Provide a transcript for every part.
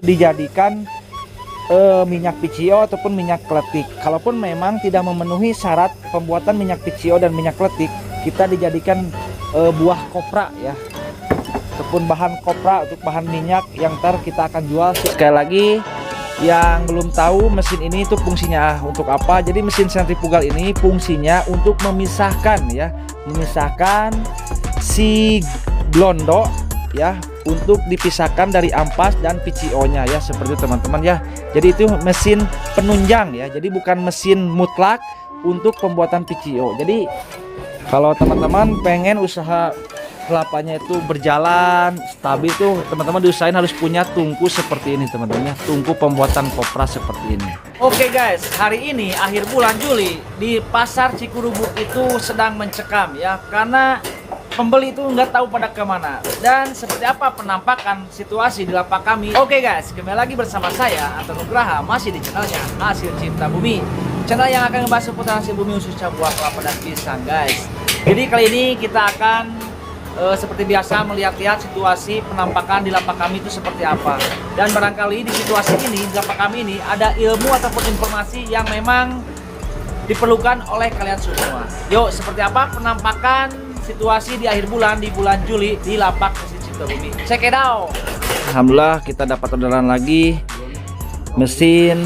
dijadikan minyak PCO ataupun minyak kletik. Kalaupun memang tidak memenuhi syarat pembuatan minyak PCO dan minyak kletik, kita dijadikan buah kopra ya, ataupun bahan kopra untuk bahan minyak yang ntar kita akan jual. Sekali lagi, yang belum tahu mesin ini itu fungsinya untuk apa, jadi mesin sentrifugal ini fungsinya untuk memisahkan ya, memisahkan si blondo ya, untuk dipisahkan dari ampas dan PCO nya ya, seperti itu teman-teman ya. Jadi itu mesin penunjang ya, jadi bukan mesin mutlak untuk pembuatan PCO. Jadi kalau teman-teman pengen usaha kelapanya itu berjalan stabil tuh, teman-teman diusahain harus punya tungku seperti ini teman-teman ya, tungku pembuatan kopra seperti ini. Oke guys, hari ini akhir bulan Juli di pasar Cikurubuk itu sedang mencekam ya, karena pembeli itu nggak tahu pada kemana. Dan seperti apa penampakan situasi di lapak kami. Oke guys, kembali lagi bersama saya Anton Nugraha, masih di channelnya Hasil Cinta Bumi, channel yang akan membahas seputar hasil bumi khususnya buah kelapa dan pisang guys. Jadi kali ini kita akan seperti biasa melihat-lihat situasi penampakan di lapak kami itu seperti apa. Dan barangkali di situasi ini, di lapak kami ini ada ilmu ataupun informasi yang memang diperlukan oleh kalian semua. Yuk, seperti apa penampakan situasi di akhir bulan, di bulan Juli di lapak Hasil Cinta Bumi. Check it out. Alhamdulillah kita dapat orderan lagi mesin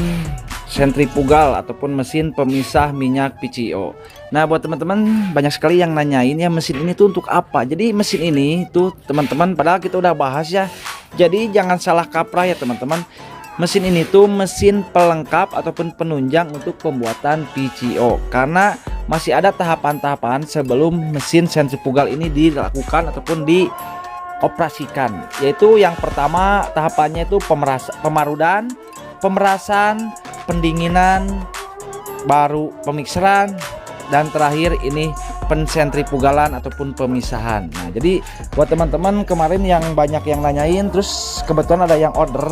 sentrifugal ataupun mesin pemisah minyak PCO. Nah, buat teman-teman banyak sekali yang nanyain ya, mesin ini tuh untuk apa. Jadi mesin ini tuh teman-teman, padahal kita udah bahas ya, jadi jangan salah kaprah ya teman-teman. Mesin ini tuh mesin pelengkap ataupun penunjang untuk pembuatan PCO, karena masih ada tahapan-tahapan sebelum mesin sentrifugal ini dilakukan ataupun dioperasikan. Yaitu yang pertama tahapannya itu pemarudan, pemerasan, pendinginan, baru pemikseran, dan terakhir ini pensentrifugalan ataupun pemisahan. Nah, jadi buat teman-teman kemarin yang banyak yang nanyain, terus kebetulan ada yang order,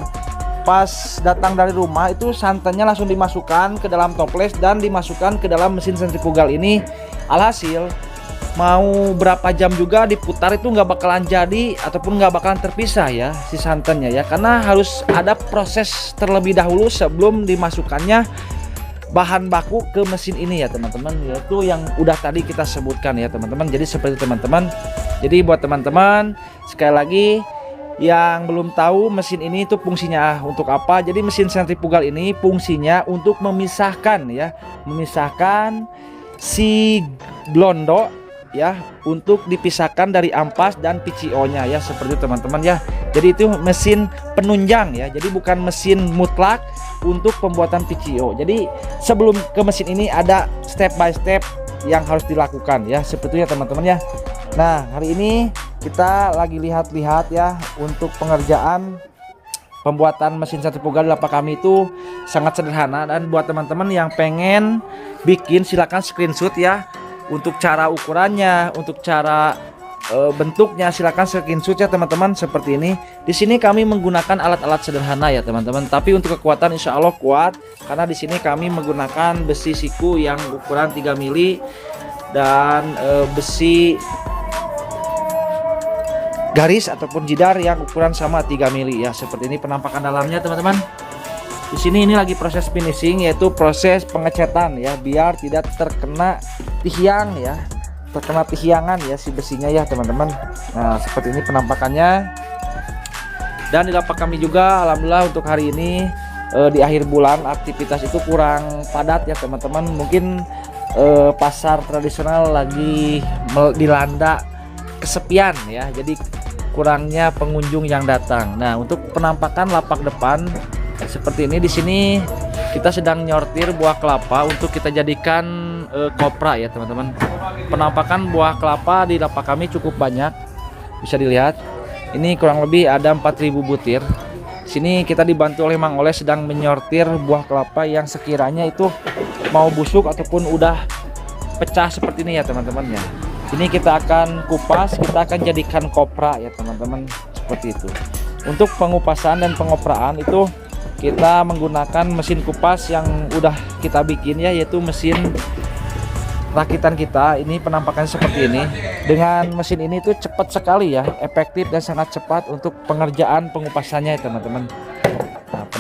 pas datang dari rumah itu santannya langsung dimasukkan ke dalam toples dan dimasukkan ke dalam mesin sentrifugal ini. Alhasil mau berapa jam juga diputar itu nggak bakalan jadi ataupun nggak bakalan terpisah ya si santannya ya, karena harus ada proses terlebih dahulu sebelum dimasukkannya bahan baku ke mesin ini ya teman-teman, yaitu yang udah tadi kita sebutkan ya teman-teman. Jadi seperti teman-teman, jadi buat teman-teman sekali lagi yang belum tahu mesin ini itu fungsinya untuk apa, jadi mesin sentrifugal ini fungsinya untuk memisahkan ya, memisahkan si blondo ya, untuk dipisahkan dari ampas dan PCO nya ya, seperti itu teman-teman ya. Jadi itu mesin penunjang ya, jadi bukan mesin mutlak untuk pembuatan PCO. Jadi sebelum ke mesin ini ada step by step yang harus dilakukan ya, seperti itu ya teman-teman ya. Nah, hari ini kita lagi lihat-lihat ya, untuk pengerjaan pembuatan mesin sentrifugal di lapak kami itu sangat sederhana. Dan buat teman-teman yang pengen bikin silahkan screenshot ya, untuk cara ukurannya, untuk cara bentuknya silahkan screenshot ya teman-teman, seperti ini. Di sini kami menggunakan alat-alat sederhana ya teman-teman, tapi untuk kekuatan insya Allah kuat, karena di sini kami menggunakan besi siku yang ukuran 3 mili dan besi garis ataupun jidar yang ukuran sama 3 mili ya, seperti ini penampakan dalamnya teman-teman. Di sini ini lagi proses finishing, yaitu proses pengecetan ya, biar tidak terkena tihiang ya, terkena tihiangan ya si besinya ya teman-teman. Nah, seperti ini penampakannya. Dan di lapak kami juga alhamdulillah untuk hari ini di akhir bulan aktivitas itu kurang padat ya teman-teman. Mungkin pasar tradisional lagi dilanda kesepian ya, jadi kurangnya pengunjung yang datang. Nah, untuk penampakan lapak depan seperti ini, di sini kita sedang nyortir buah kelapa untuk kita jadikan kopra ya teman-teman. Penampakan buah kelapa di lapak kami cukup banyak, bisa dilihat. Ini kurang lebih ada 4.000 butir. Sini kita dibantu oleh Mang Oleh sedang menyortir buah kelapa yang sekiranya itu mau busuk ataupun udah pecah seperti ini ya teman-teman ya. Ini kita akan kupas, kita akan jadikan kopra ya teman-teman, seperti itu. Untuk pengupasan dan pengopraan itu kita menggunakan mesin kupas yang udah kita bikin ya, yaitu mesin rakitan kita. Ini penampakannya seperti ini. Dengan mesin ini tuh cepat sekali ya, efektif dan sangat cepat untuk pengerjaan pengupasannya ya teman-teman.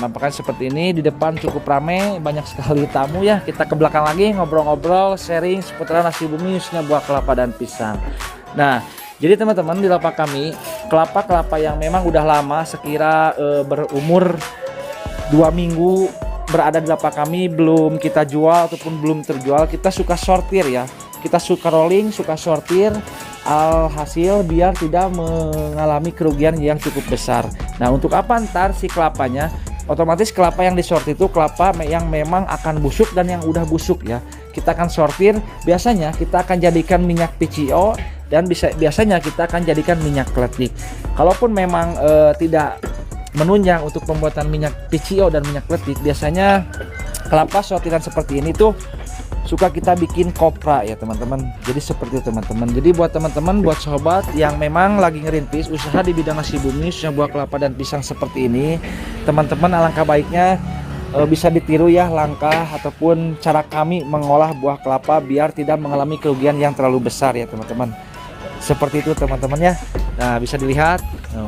Penampakan seperti ini, di depan cukup ramai, banyak sekali tamu ya. Kita ke belakang lagi ngobrol-ngobrol, sharing seputar nasi bumi khususnya buah kelapa dan pisang. Nah, jadi teman-teman, di lapak kami kelapa-kelapa yang memang udah lama, sekira berumur 2 minggu berada di lapak kami, belum kita jual ataupun belum terjual, kita suka sortir ya. Kita suka rolling, suka sortir alhasil biar tidak mengalami kerugian yang cukup besar. Nah, untuk apa ntar si kelapanya? Otomatis kelapa yang disortir itu kelapa yang memang akan busuk dan yang udah busuk ya. Kita akan sortir, biasanya kita akan jadikan minyak PCO dan biasanya kita akan jadikan minyak kletik. Kalaupun memang tidak menunjang untuk pembuatan minyak PCO dan minyak kletik, biasanya kelapa sortiran seperti ini tuh suka kita bikin kopra ya teman-teman. Jadi seperti itu teman-teman. Jadi buat teman-teman, buat sobat yang memang lagi ngerintis usaha di bidang nasi bumi khususnya buah kelapa dan pisang seperti ini, teman-teman alangkah baiknya bisa ditiru ya langkah ataupun cara kami mengolah buah kelapa biar tidak mengalami kerugian yang terlalu besar ya teman-teman. Seperti itu teman-teman ya. Nah, bisa dilihat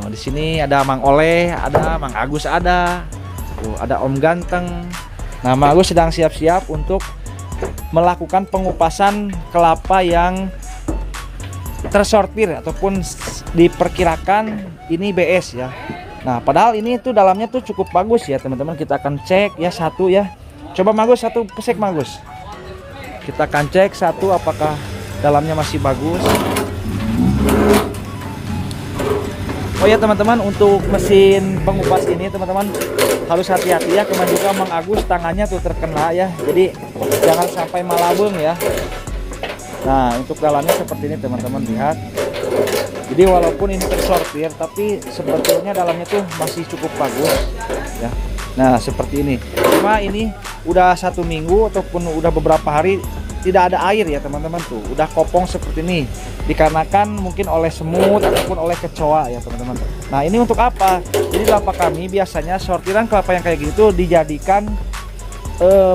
di sini ada Mang Oleh, ada Mang Agus, ada Om Ganteng. Nah, Mang Agus sedang siap-siap untuk melakukan pengupasan kelapa yang tersortir ataupun diperkirakan ini BS ya. Nah, padahal ini tuh dalamnya tuh cukup bagus ya teman-teman. Kita akan cek ya satu ya. Coba Magus satu pesek Magus. Kita akan cek satu apakah dalamnya masih bagus. Oh ya teman-teman, untuk mesin pengupas ini teman-teman harus hati-hati ya. Kemarin juga Mang Agus tangannya tuh terkena ya. Jadi jangan sampai malabung ya. Nah, untuk dalamnya seperti ini teman-teman, lihat. Jadi walaupun ini tersortir tapi sebetulnya dalamnya tuh masih cukup bagus ya. Nah, seperti ini. Cuma ini udah 1 minggu ataupun udah beberapa hari tidak ada air ya teman-teman, tuh udah kopong seperti ini dikarenakan mungkin oleh semut ataupun oleh kecoa ya teman-teman. Nah, ini untuk apa? Jadi lapak kami biasanya sortiran kelapa yang kayak gitu dijadikan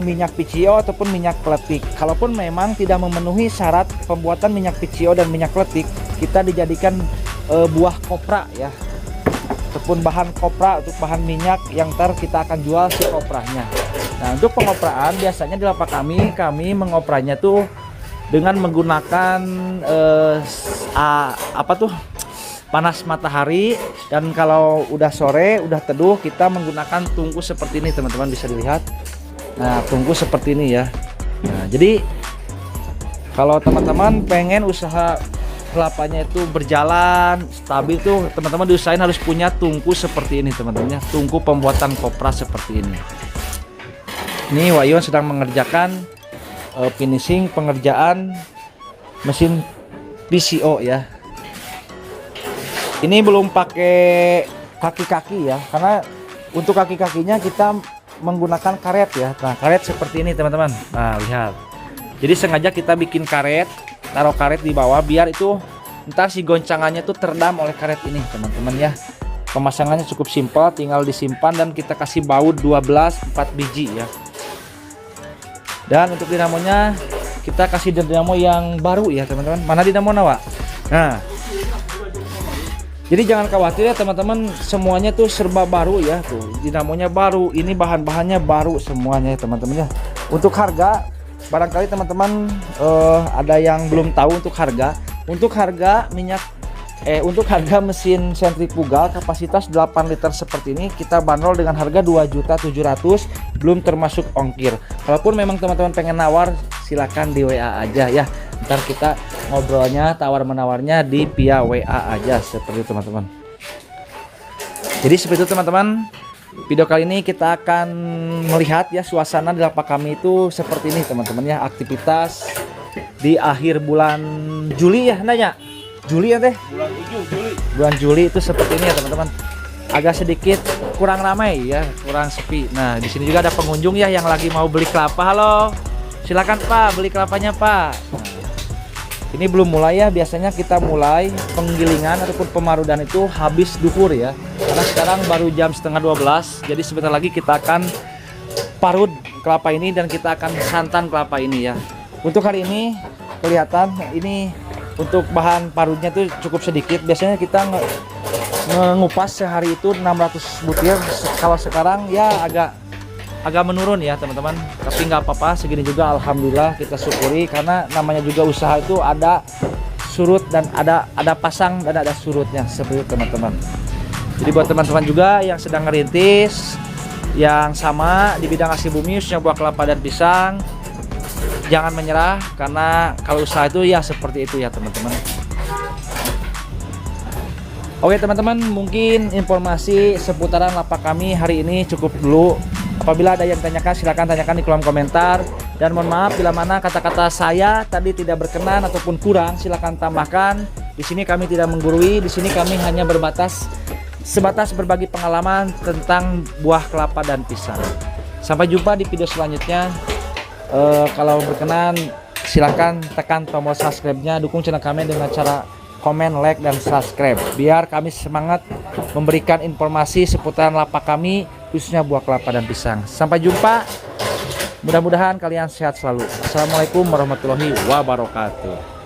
minyak PCO ataupun minyak kletik. Kalaupun memang tidak memenuhi syarat pembuatan minyak PCO dan minyak kletik, kita dijadikan buah kopra ya, ataupun bahan kopra untuk bahan minyak yang ntar kita akan jual si kopranya. Nah, untuk pengopraan biasanya di lapak kami mengopranya tuh dengan menggunakan panas matahari, dan kalau udah sore udah teduh kita menggunakan tungku seperti ini teman-teman, bisa dilihat. Nah, tungku seperti ini ya. Nah, jadi kalau teman-teman pengen usaha kelapanya itu berjalan stabil tuh teman-teman diusahain harus punya tungku seperti ini teman-teman ya, tungku pembuatan kopra seperti ini. Ini Wayon sedang mengerjakan finishing pengerjaan mesin PCO ya. Ini belum pakai kaki-kaki ya, karena untuk kaki-kakinya kita menggunakan karet ya. Nah, karet seperti ini teman-teman. Nah, lihat. Jadi sengaja kita bikin karet, taruh karet di bawah biar itu ntar si goncangannya tuh teredam oleh karet ini teman-teman ya. Pemasangannya cukup simpel, tinggal disimpan dan kita kasih baut 12 4 biji ya. Dan untuk dinamonya kita kasih dinamo yang baru ya teman-teman. Mana dinamo Nawa? Nah, jadi jangan khawatir ya teman-teman, semuanya tuh serba baru ya. Tuh dinamonya baru, ini bahan-bahannya baru semuanya ya teman-teman ya. Untuk harga, barangkali teman-teman ada yang belum tahu untuk harga. Untuk harga mesin sentrifugal kapasitas 8 liter seperti ini kita bandrol dengan harga 2.700.000 belum termasuk ongkir. Kalaupun memang teman-teman pengen nawar, silakan di WA aja ya. Ntar kita ngobrolnya tawar menawarnya di via WA aja seperti itu teman-teman. Jadi seperti itu teman-teman. Video kali ini kita akan melihat ya suasana di lapak kami itu seperti ini teman-teman ya. Aktivitas di akhir bulan Juli ya, nanya. Juli ya teh? Bulan Juli itu seperti ini ya teman-teman. Agak sedikit kurang ramai ya, kurang sepi. Nah, di sini juga ada pengunjung ya yang lagi mau beli kelapa. Halo. Silakan Pak, beli kelapanya Pak. Nah, ini belum mulai ya, biasanya kita mulai penggilingan ataupun pemarudan itu habis duhur ya. Karena sekarang baru jam setengah 12, jadi sebentar lagi kita akan parut kelapa ini dan kita akan santan kelapa ini ya. Untuk hari ini kelihatan ini untuk bahan parutnya tuh cukup sedikit. Biasanya kita mengupas sehari itu 600 butir. Kalau sekarang ya agak menurun ya teman-teman, tapi nggak apa-apa, segini juga alhamdulillah kita syukuri, karena namanya juga usaha itu ada surut dan ada pasang dan ada surutnya seperti itu teman-teman. Jadi buat teman-teman juga yang sedang ngerintis yang sama di bidang hasil bumi khususnya buah kelapa dan pisang, jangan menyerah, karena kalau usaha itu ya seperti itu ya teman-teman. Oke teman-teman, mungkin informasi seputaran lapak kami hari ini cukup dulu. Apabila ada yang tanyakan silahkan tanyakan di kolom komentar, dan mohon maaf bila mana kata-kata saya tadi tidak berkenan ataupun kurang, silahkan tambahkan. Di sini kami tidak menggurui, di sini kami hanya sebatas berbagi pengalaman tentang buah kelapa dan pisang. Sampai jumpa di video selanjutnya. Kalau berkenan silahkan tekan tombol subscribe-nya, dukung channel kami dengan cara komen, like, dan subscribe, biar kami semangat memberikan informasi seputaran lapak kami khususnya buah kelapa dan pisang. Sampai jumpa, mudah-mudahan kalian sehat selalu. Assalamualaikum warahmatullahi wabarakatuh.